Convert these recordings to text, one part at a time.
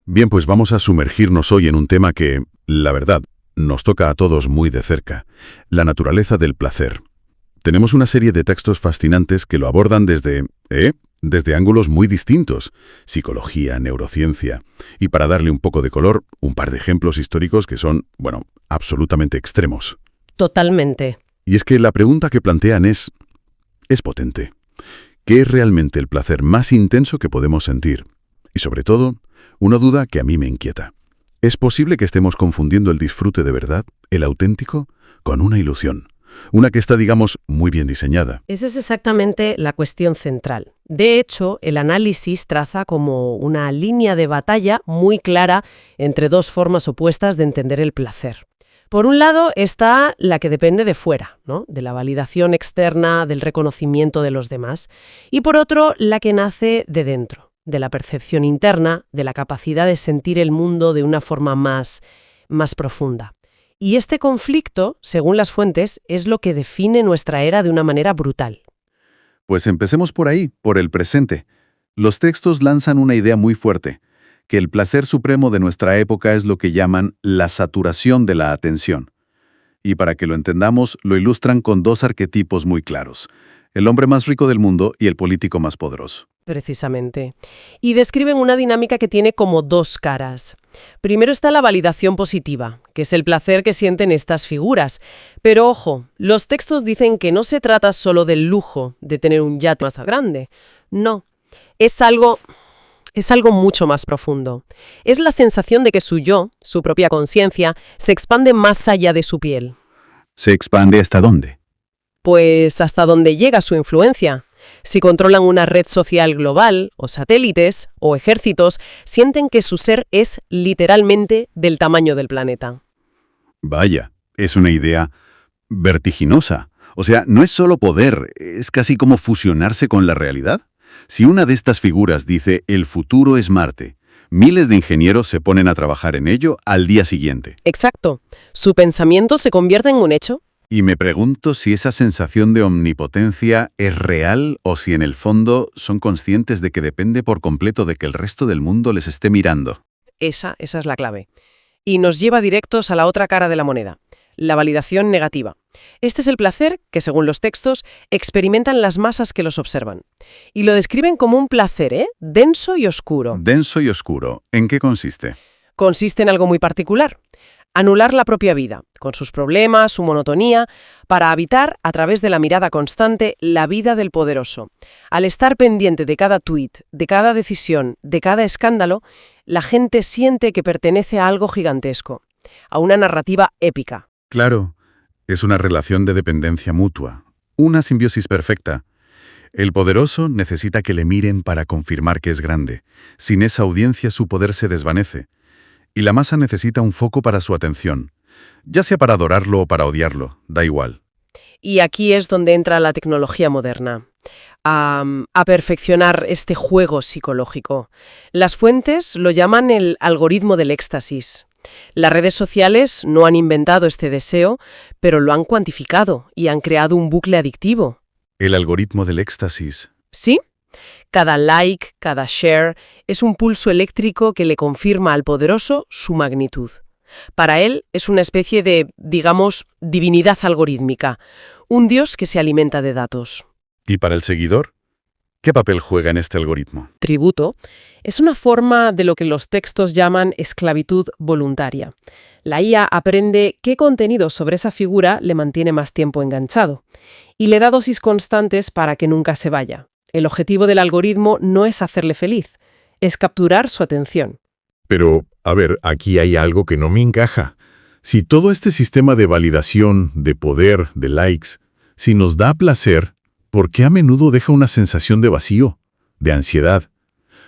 Bien, pues vamos a sumergirnos hoy en un tema que, la verdad, nos toca a todos muy de cerca, la naturaleza del placer. Tenemos una serie de textos fascinantes que lo abordan desde ángulos muy distintos, psicología, neurociencia, y para darle un poco de color, un par de ejemplos históricos que son, bueno, absolutamente extremos. Totalmente. Y es que la pregunta que plantean es potente. ¿Qué es realmente el placer más intenso que podemos sentir? Y sobre todo, una duda que a mí me inquieta. ¿Es posible que estemos confundiendo el disfrute de verdad, el auténtico, con una ilusión? Una que está, digamos, muy bien diseñada. Esa es exactamente la cuestión central. De hecho, el análisis traza como una línea de batalla muy clara entre dos formas opuestas de entender el placer. Por un lado está la que depende de fuera, ¿no? De la validación externa, del reconocimiento de los demás. Y por otro, la que nace de dentro, de la percepción interna, de la capacidad de sentir el mundo de una forma más profunda. Y este conflicto, según las fuentes, es lo que define nuestra era de una manera brutal. Pues empecemos por ahí, por el presente. Los textos lanzan una idea muy fuerte, que el placer supremo de nuestra época es lo que llaman la saturación de la atención. Y para que lo entendamos, lo ilustran con dos arquetipos muy claros: el hombre más rico del mundo y el político más poderoso. Precisamente. Y describen una dinámica que tiene como dos caras. Primero está la validación positiva, que es el placer que sienten estas figuras. Pero ojo, los textos dicen que no se trata solo del lujo de tener un yate más grande. No, es algo mucho más profundo. Es la sensación de que su yo, su propia conciencia, se expande más allá de su piel. ¿Se expande hasta dónde? Pues hasta donde llega su influencia. Si controlan una red social global, o satélites, o ejércitos, sienten que su ser es literalmente del tamaño del planeta. Vaya, es una idea vertiginosa. O sea, no es solo poder, es casi como fusionarse con la realidad. Si una de estas figuras dice «el futuro es Marte», miles de ingenieros se ponen a trabajar en ello al día siguiente. Exacto. Su pensamiento se convierte en un hecho. Y me pregunto si esa sensación de omnipotencia es real o si en el fondo son conscientes de que depende por completo de que el resto del mundo les esté mirando. Esa es la clave. Y nos lleva directos a la otra cara de la moneda, la validación negativa. Este es el placer que, según los textos, experimentan las masas que los observan. Y lo describen como un placer, denso y oscuro. Denso y oscuro. ¿En qué consiste? Consiste en algo muy particular. Anular la propia vida, con sus problemas, su monotonía, para habitar, a través de la mirada constante, la vida del poderoso. Al estar pendiente de cada tuit, de cada decisión, de cada escándalo, la gente siente que pertenece a algo gigantesco, a una narrativa épica. Claro, es una relación de dependencia mutua, una simbiosis perfecta. El poderoso necesita que le miren para confirmar que es grande. Sin esa audiencia su poder se desvanece. Y la masa necesita un foco para su atención, ya sea para adorarlo o para odiarlo, da igual. Y aquí es donde entra la tecnología moderna, a perfeccionar este juego psicológico. Las fuentes lo llaman el algoritmo del éxtasis. Las redes sociales no han inventado este deseo, pero lo han cuantificado y han creado un bucle adictivo. El algoritmo del éxtasis. ¿Sí? Cada like, cada share, es un pulso eléctrico que le confirma al poderoso su magnitud. Para él es una especie de, digamos, divinidad algorítmica, un dios que se alimenta de datos. ¿Y para el seguidor? ¿Qué papel juega en este algoritmo? Tributo es una forma de lo que los textos llaman esclavitud voluntaria. La IA aprende qué contenido sobre esa figura le mantiene más tiempo enganchado y le da dosis constantes para que nunca se vaya. El objetivo del algoritmo no es hacerle feliz, es capturar su atención. Pero, a ver, aquí hay algo que no me encaja. Si todo este sistema de validación, de poder, de likes, si nos da placer, ¿por qué a menudo deja una sensación de vacío, de ansiedad?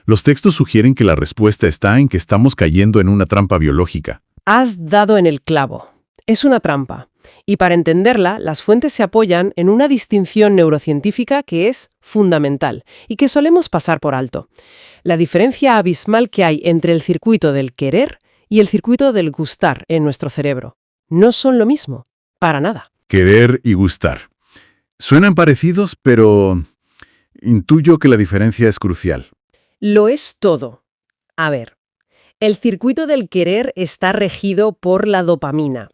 Los textos sugieren que la respuesta está en que estamos cayendo en una trampa biológica. Has dado en el clavo. Es una trampa. Y para entenderla, las fuentes se apoyan en una distinción neurocientífica que es fundamental y que solemos pasar por alto. La diferencia abismal que hay entre el circuito del querer y el circuito del gustar en nuestro cerebro. No son lo mismo, para nada. Querer y gustar. Suenan parecidos, pero intuyo que la diferencia es crucial. Lo es todo. A ver, El circuito del querer está regido por la dopamina.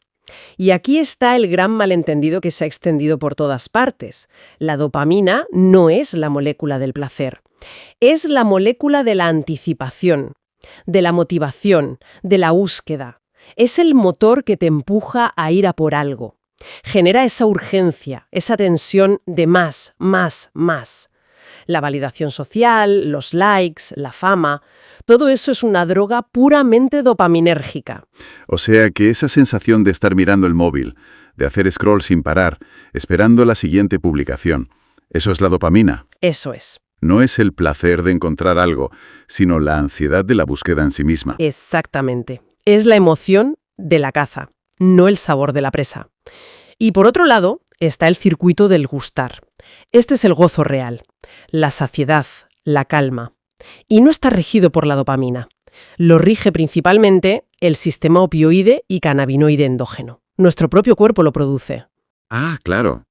Y aquí está el gran malentendido que se ha extendido por todas partes. La dopamina no es la molécula del placer. Es la molécula de la anticipación, de la motivación, de la búsqueda. Es el motor que te empuja a ir a por algo. Genera esa urgencia, esa tensión de más, más, más. La validación social, los likes, la fama, todo eso es una droga puramente dopaminérgica. O sea que esa sensación de estar mirando el móvil, de hacer scroll sin parar, esperando la siguiente publicación, eso es la dopamina. Eso es. No es el placer de encontrar algo, sino la ansiedad de la búsqueda en sí misma. Exactamente. Es la emoción de la caza, no el sabor de la presa. Y por otro lado, está el circuito del gustar. Este es el gozo real, la saciedad, la calma. Y no está regido por la dopamina. Lo rige principalmente el sistema opioide y cannabinoide endógeno. Nuestro propio cuerpo lo produce. Ah, claro.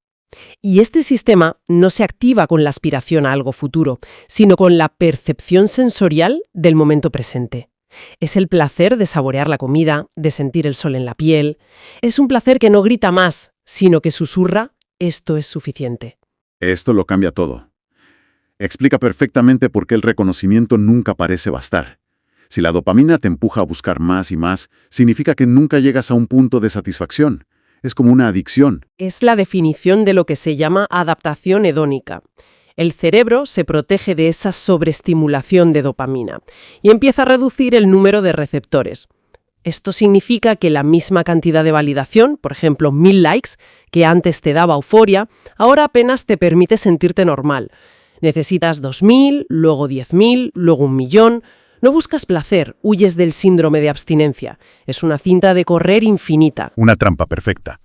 Y este sistema no se activa con la aspiración a algo futuro, sino con la percepción sensorial del momento presente. Es el placer de saborear la comida, de sentir el sol en la piel. Es un placer que no grita más, sino que susurra, esto es suficiente. Esto lo cambia todo. Explica perfectamente por qué el reconocimiento nunca parece bastar. Si la dopamina te empuja a buscar más y más, significa que nunca llegas a un punto de satisfacción. Es como una adicción. Es la definición de lo que se llama adaptación hedónica. El cerebro se protege de esa sobreestimulación de dopamina y empieza a reducir el número de receptores. Esto significa que la misma cantidad de validación, por ejemplo, 1000 likes, que antes te daba euforia, ahora apenas te permite sentirte normal. Necesitas 2000, luego 10.000, luego 1.000.000. No buscas placer, huyes del síndrome de abstinencia. Es una cinta de correr infinita. Una trampa perfecta.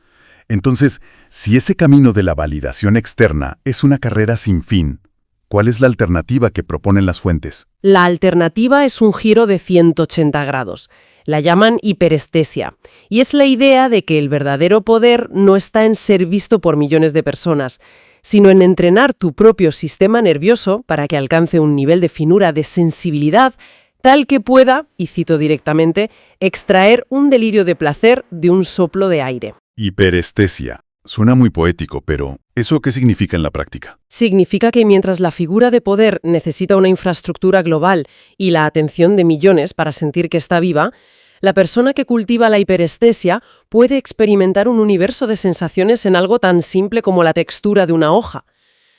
Entonces, si ese camino de la validación externa es una carrera sin fin, ¿cuál es la alternativa que proponen las fuentes? La alternativa es un giro de 180 grados. La llaman hiperestesia. Y es la idea de que el verdadero poder no está en ser visto por millones de personas, sino en entrenar tu propio sistema nervioso para que alcance un nivel de finura, de sensibilidad, tal que pueda, y cito directamente, extraer un delirio de placer de un soplo de aire. Hiperestesia. Suena muy poético, pero ¿eso qué significa en la práctica? Significa que mientras la figura de poder necesita una infraestructura global y la atención de millones para sentir que está viva, la persona que cultiva la hiperestesia puede experimentar un universo de sensaciones en algo tan simple como la textura de una hoja.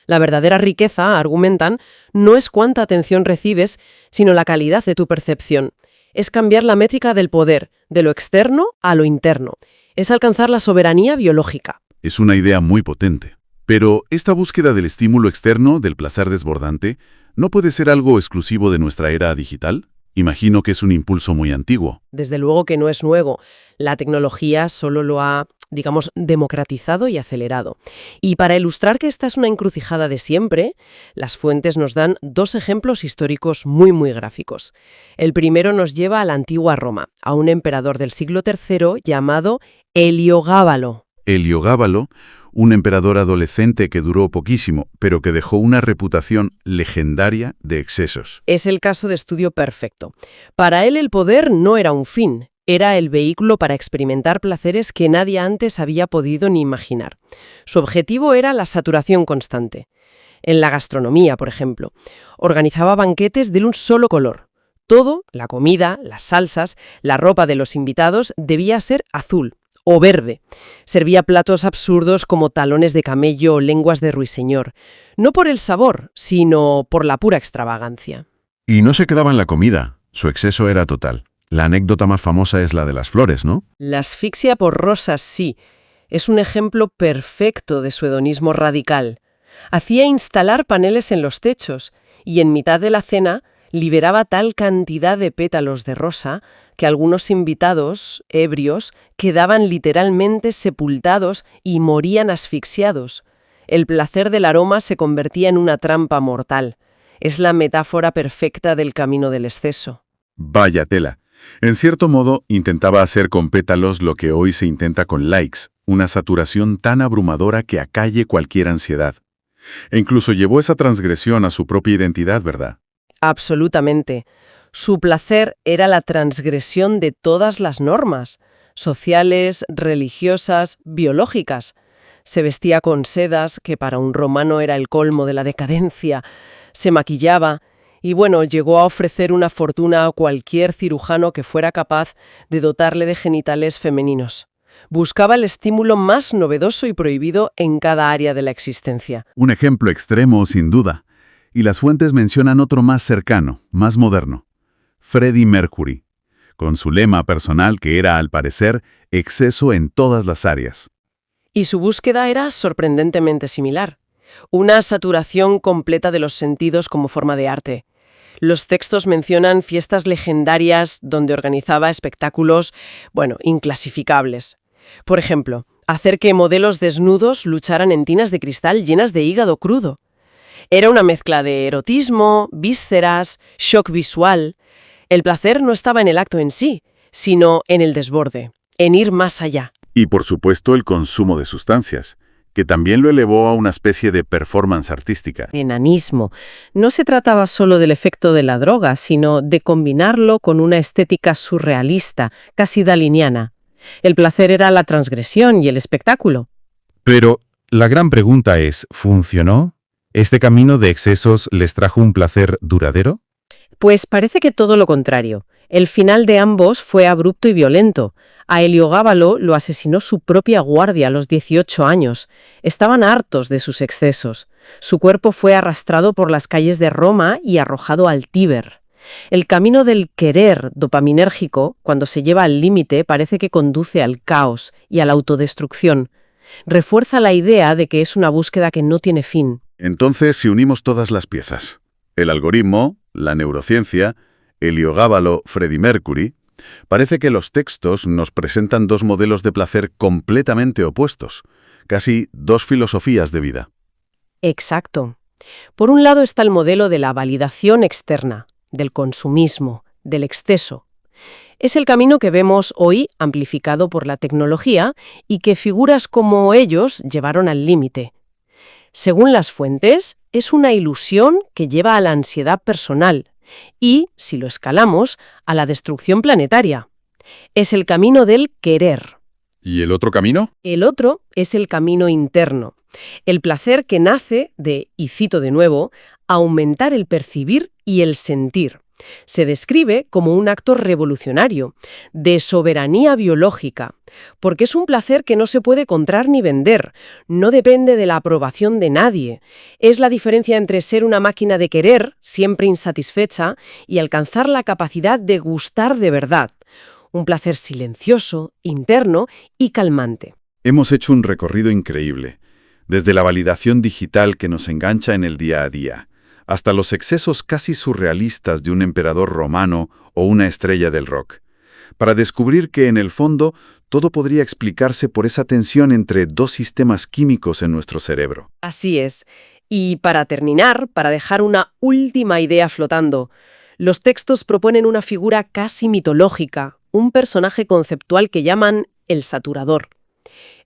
La verdadera riqueza, argumentan, no es cuánta atención recibes, sino la calidad de tu percepción. Es cambiar la métrica del poder, de lo externo a lo interno. Es alcanzar la soberanía biológica. Es una idea muy potente. Pero esta búsqueda del estímulo externo, del placer desbordante, ¿no puede ser algo exclusivo de nuestra era digital? Imagino que es un impulso muy antiguo. Desde luego que no es nuevo. La tecnología solo lo ha, democratizado y acelerado. Y para ilustrar que esta es una encrucijada de siempre, las fuentes nos dan dos ejemplos históricos muy, muy gráficos. El primero nos lleva a la antigua Roma, a un emperador del siglo III llamado Heliogábalo. Heliogábalo, un emperador adolescente que duró poquísimo, pero que dejó una reputación legendaria de excesos. Es el caso de estudio perfecto. Para él el poder no era un fin, era el vehículo para experimentar placeres que nadie antes había podido ni imaginar. Su objetivo era la saturación constante. En la gastronomía, por ejemplo, organizaba banquetes de un solo color. Todo, la comida, las salsas, la ropa de los invitados, debía ser azul o verde. Servía platos absurdos como talones de camello o lenguas de ruiseñor, no por el sabor, sino por la pura extravagancia. Y no se quedaba en la comida, su exceso era total. La anécdota más famosa es la de las flores, ¿no? La asfixia por rosas, sí. Es un ejemplo perfecto de su hedonismo radical. Hacía instalar paneles en los techos y en mitad de la cena liberaba tal cantidad de pétalos de rosa que algunos invitados, ebrios, quedaban literalmente sepultados y morían asfixiados. El placer del aroma se convertía en una trampa mortal. Es la metáfora perfecta del camino del exceso. Vaya tela. En cierto modo, intentaba hacer con pétalos lo que hoy se intenta con likes, una saturación tan abrumadora que acalle cualquier ansiedad. E incluso llevó esa transgresión a su propia identidad, ¿verdad? Absolutamente. Su placer era la transgresión de todas las normas, sociales, religiosas, biológicas. Se vestía con sedas, que para un romano era el colmo de la decadencia, se maquillaba y, bueno, llegó a ofrecer una fortuna a cualquier cirujano que fuera capaz de dotarle de genitales femeninos. Buscaba el estímulo más novedoso y prohibido en cada área de la existencia. Un ejemplo extremo, sin duda. Y las fuentes mencionan otro más cercano, más moderno. Freddie Mercury, con su lema personal que era, al parecer, exceso en todas las áreas. Y su búsqueda era sorprendentemente similar. Una saturación completa de los sentidos como forma de arte. Los textos mencionan fiestas legendarias donde organizaba espectáculos, inclasificables. Por ejemplo, hacer que modelos desnudos lucharan en tinas de cristal llenas de hígado crudo. Era una mezcla de erotismo, vísceras, shock visual. El placer no estaba en el acto en sí, sino en el desborde, en ir más allá. Y por supuesto el consumo de sustancias, que también lo elevó a una especie de performance artística. Enanismo. No se trataba solo del efecto de la droga, sino de combinarlo con una estética surrealista, casi daliniana. El placer era la transgresión y el espectáculo. Pero la gran pregunta es, ¿funcionó? ¿Este camino de excesos les trajo un placer duradero? Pues parece que todo lo contrario. El final de ambos fue abrupto y violento. A Heliogábalo lo asesinó su propia guardia a los 18 años. Estaban hartos de sus excesos. Su cuerpo fue arrastrado por las calles de Roma y arrojado al Tíber. El camino del querer dopaminérgico, cuando se lleva al límite, parece que conduce al caos y a la autodestrucción. Refuerza la idea de que es una búsqueda que no tiene fin. Entonces, si unimos todas las piezas, el algoritmo, la neurociencia, Heliogábalo, Freddie Mercury, parece que los textos nos presentan dos modelos de placer completamente opuestos, casi dos filosofías de vida. Exacto. Por un lado está el modelo de la validación externa, del consumismo, del exceso. Es el camino que vemos hoy amplificado por la tecnología y que figuras como ellos llevaron al límite. Según las fuentes, es una ilusión que lleva a la ansiedad personal y, si lo escalamos, a la destrucción planetaria. Es el camino del querer. ¿Y el otro camino? El otro es el camino interno, el placer que nace de, y cito de nuevo, aumentar el percibir y el sentir. Se describe como un acto revolucionario, de soberanía biológica, porque es un placer que no se puede comprar ni vender, no depende de la aprobación de nadie. Es la diferencia entre ser una máquina de querer, siempre insatisfecha, y alcanzar la capacidad de gustar de verdad. Un placer silencioso, interno y calmante. Hemos hecho un recorrido increíble, desde la validación digital que nos engancha en el día a día, hasta los excesos casi surrealistas de un emperador romano o una estrella del rock, para descubrir que, en el fondo, todo podría explicarse por esa tensión entre dos sistemas químicos en nuestro cerebro. Así es. Y para terminar, para dejar una última idea flotando, los textos proponen una figura casi mitológica, un personaje conceptual que llaman el saturador.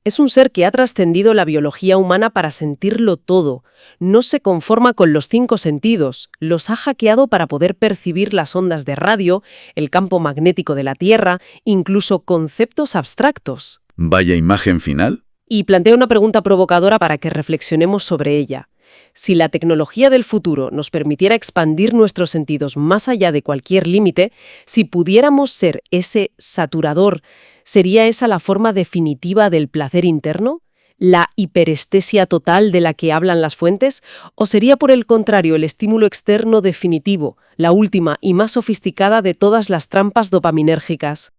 Es un ser que ha trascendido la biología humana para sentirlo todo. No se conforma con los 5 sentidos, los ha hackeado para poder percibir las ondas de radio, el campo magnético de la Tierra, incluso conceptos abstractos. Vaya imagen final. Y plantea una pregunta provocadora para que reflexionemos sobre ella. Si la tecnología del futuro nos permitiera expandir nuestros sentidos más allá de cualquier límite, si pudiéramos ser ese saturador, ¿sería esa la forma definitiva del placer interno? ¿La hiperestesia total de la que hablan las fuentes? ¿O sería por el contrario el estímulo externo definitivo, la última y más sofisticada de todas las trampas dopaminérgicas?